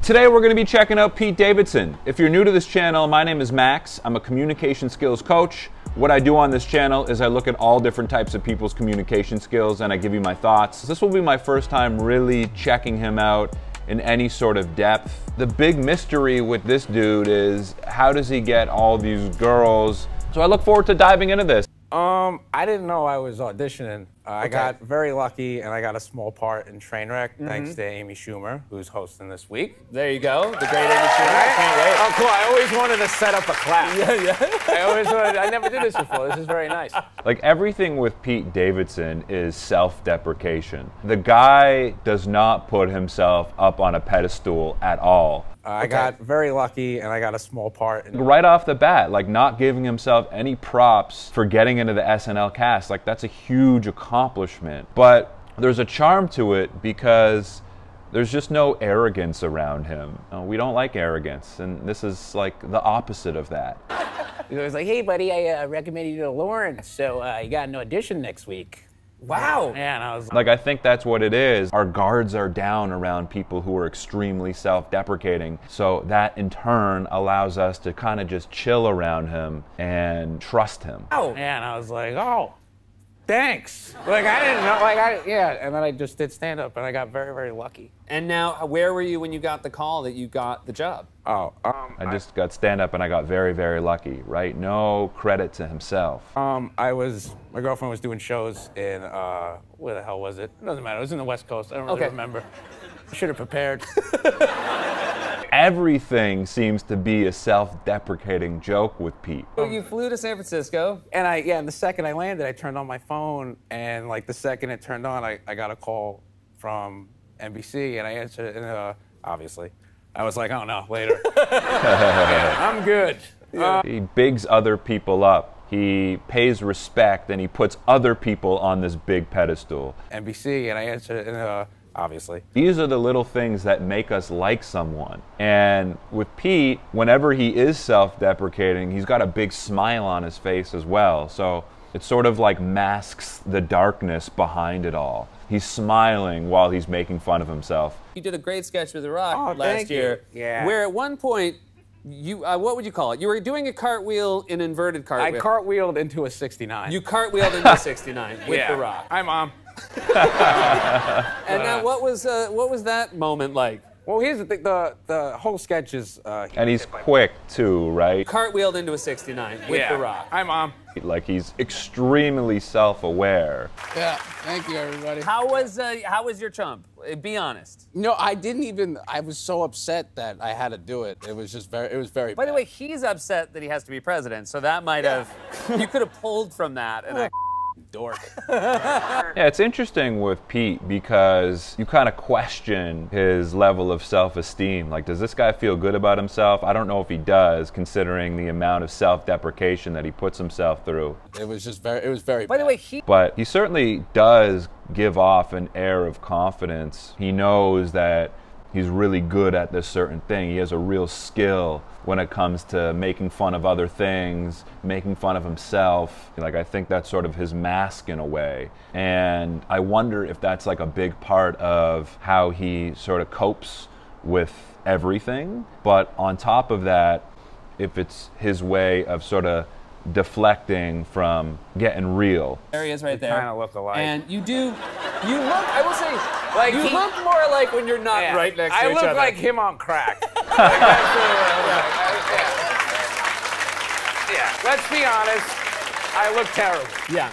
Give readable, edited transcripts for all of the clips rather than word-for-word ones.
Today we're going to be checking out Pete Davidson. If you're new to this channel, my name is Max. I'm a communication skills coach. What I do on this channel is I look at all different types of people's communication skills and I give you my thoughts. This will be my first time really checking him out in any sort of depth. The big mystery with this dude is how does he get all these girls? So I look forward to diving into this. I didn't know I was auditioning. I got very lucky and I got a small part in Trainwreck thanks to Amy Schumer, who's hosting this week. There you go, the great Amy Schumer. I can't wait. Oh, cool. I always wanted to set up a clap. Yeah. I never did this before. This is very nice. Like everything with Pete Davidson is self-deprecation. The guy does not put himself up on a pedestal at all. I got very lucky and I got a small part. Right off the bat, like not giving himself any props for getting into the SNL cast, like that's a huge accomplishment. But there's a charm to it because there's just no arrogance around him. We don't like arrogance, and this is like the opposite of that. He was like, hey buddy, I recommended you to Lauren, so you got an audition next week. Wow. Yeah, and I was Like, I think that's what it is. Our guards are down around people who are extremely self-deprecating. So that in turn allows us to kind of just chill around him and trust him. Oh. Yeah, and I was like, oh, thanks. Like, I didn't know, yeah. And then I just did stand up and I got very, very lucky. And now, where were you when you got the call that you got the job? Oh, I just got stand up and I got very, very lucky, right? No credit to himself. My girlfriend was doing shows in, where the hell was it? It doesn't matter, it was in the West Coast, I don't really remember. I should have prepared. Everything seems to be a self-deprecating joke with Pete. So you flew to San Francisco. And and the second I landed, I turned on my phone, and like the second it turned on, I got a call from NBC, and I answered it, and obviously, I was like, oh no, later. Yeah, I'm good. He bigs other people up. He pays respect and he puts other people on this big pedestal. NBC, and I answered it, and obviously. These are the little things that make us like someone. And with Pete, whenever he is self-deprecating, he's got a big smile on his face as well. So it sort of like masks the darkness behind it all. He's smiling while he's making fun of himself. You did a great sketch with The Rock last year. Yeah. Where at one point, you, what would you call it? You were doing a cartwheel, an inverted cartwheel. I cartwheeled into a 69. You cartwheeled into a 69 with The Rock. Hi, Mom. And now, what was that moment like? Well, here's the thing. The whole sketch is... and he's quick, too, right? Cartwheeled into a 69 with The Rock. Hi, Mom. Like, he's extremely self-aware. Yeah, thank you, everybody. How was your chump? Be honest. No, I didn't even, I was so upset that I had to do it. It was just very, it was very By the bad. way, he's upset that he has to be president, so that might have, you could have pulled from that. And dork. Yeah, it's interesting with Pete because you kind of question his level of self-esteem. Like, does this guy feel good about himself? I don't know if he does, considering the amount of self-deprecation that he puts himself through. It was just very, it was very By the way, But he certainly does give off an air of confidence. He knows that he's really good at this certain thing. He has a real skill when it comes to making fun of other things, making fun of himself. Like, I think that's sort of his mask in a way. And I wonder if that's like a big part of how he sort of copes with everything. But on top of that, if it's his way of sort of deflecting from getting real. There he is right there. Kind of look alike. And you look, I will say, like you look more like when you're not right next to each other. I look like him on crack. Like, that's really what I look like. Yeah, let's be honest, I look terrible. Yeah.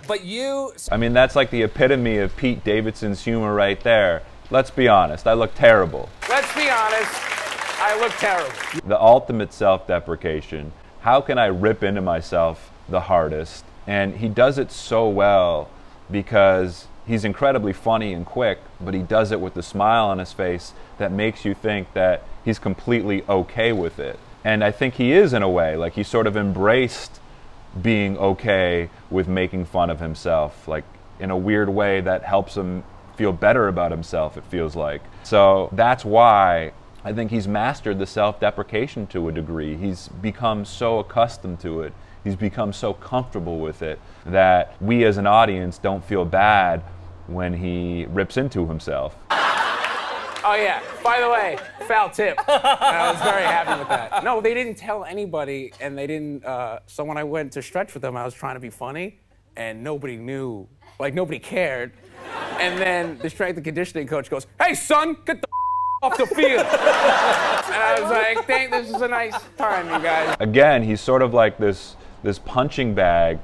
But you... I mean, that's like the epitome of Pete Davidson's humor right there. Let's be honest, I look terrible. Let's be honest, I look terrible. The ultimate self-deprecation. How can I rip into myself the hardest? And he does it so well because he's incredibly funny and quick, but he does it with a smile on his face that makes you think that he's completely okay with it. And I think he is, in a way. Like, he sort of embraced being okay with making fun of himself, like in a weird way that helps him feel better about himself, it feels like. So that's why I think he's mastered the self-deprecation to a degree. He's become so accustomed to it. He's become so comfortable with it that we as an audience don't feel bad when he rips into himself. Oh yeah. By the way, foul tip. I was very happy with that. No, they didn't tell anybody, and they didn't. So when I went to stretch with them, I was trying to be funny, and nobody knew. Like nobody cared. And then the strength and conditioning coach goes, "Hey son, get the off the field." And I was like, "Dang, this is a nice time, you guys." Again, he's sort of like this punching bag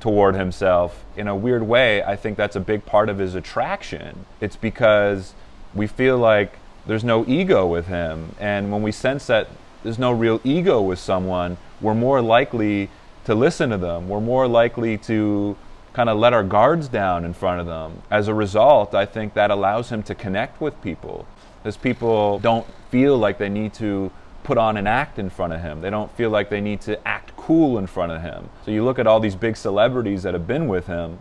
toward himself. In a weird way, I think that's a big part of his attraction. It's because we feel like there's no ego with him. And when we sense that there's no real ego with someone, we're more likely to listen to them. We're more likely to kind of let our guards down in front of them. As a result, I think that allows him to connect with people, because people don't feel like they need to put on an act in front of him. They don't feel like they need to act cool in front of him. So you look at all these big celebrities that have been with him,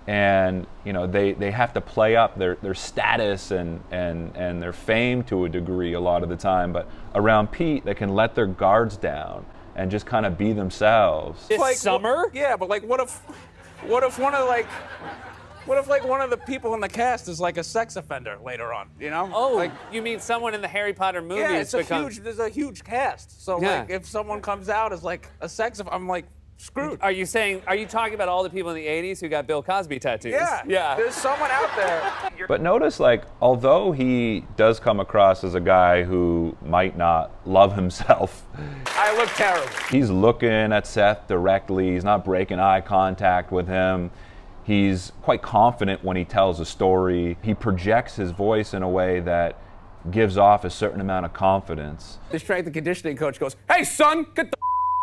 and you know they have to play up their status and their fame to a degree a lot of the time. But around Pete, they can let their guards down and just kind of be themselves. This summer? Yeah, but like, what if one of the people in the cast is like a sex offender later on? You know? Oh, like, you mean someone in the Harry Potter movies? Yeah, there's a huge cast. So Yeah. like, if someone comes out as like a sex offender, I'm like screwed. Are you talking about all the people in the 80s who got Bill Cosby tattoos? Yeah. Yeah. There's someone out there. But notice, like, although he does come across as a guy who might not love himself, I look terrible. he's looking at Seth directly. He's not breaking eye contact with him. He's quite confident when he tells a story. He projects his voice in a way that gives off a certain amount of confidence. The strength and conditioning coach goes, "Hey son, get the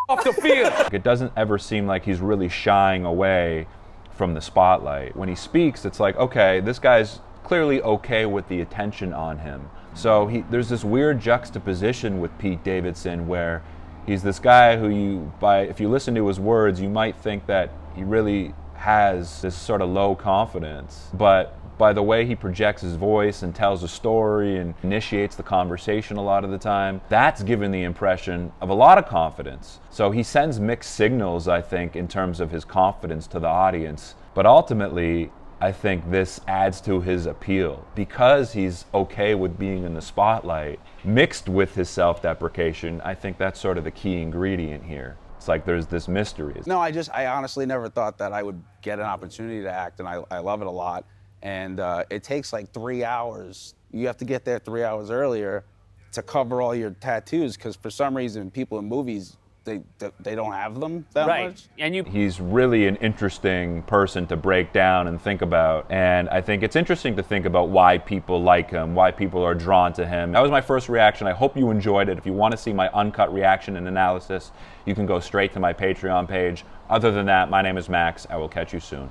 off the field." It doesn't ever seem like he's really shying away from the spotlight. When he speaks, it's like, okay, this guy's clearly okay with the attention on him. So there's this weird juxtaposition with Pete Davidson where he's this guy who if you listen to his words, you might think that he really has this sort of low confidence. But by the way he projects his voice and tells a story and initiates the conversation a lot of the time, that's given the impression of a lot of confidence. So he sends mixed signals, I think, in terms of his confidence to the audience. But ultimately, I think this adds to his appeal. Because he's okay with being in the spotlight, mixed with his self-deprecation, I think that's sort of the key ingredient here. It's like there's this mystery. No, I honestly never thought that I would get an opportunity to act, and I love it a lot. And it takes like 3 hours. You have to get there 3 hours earlier to cover all your tattoos, because for some reason people in movies, they don't have them that much. And He's really an interesting person to break down and think about. And I think it's interesting to think about why people like him, why people are drawn to him. That was my first reaction. I hope you enjoyed it. If you want to see my uncut reaction and analysis, you can go straight to my Patreon page. Other than that, my name is Max. I will catch you soon.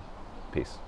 Peace.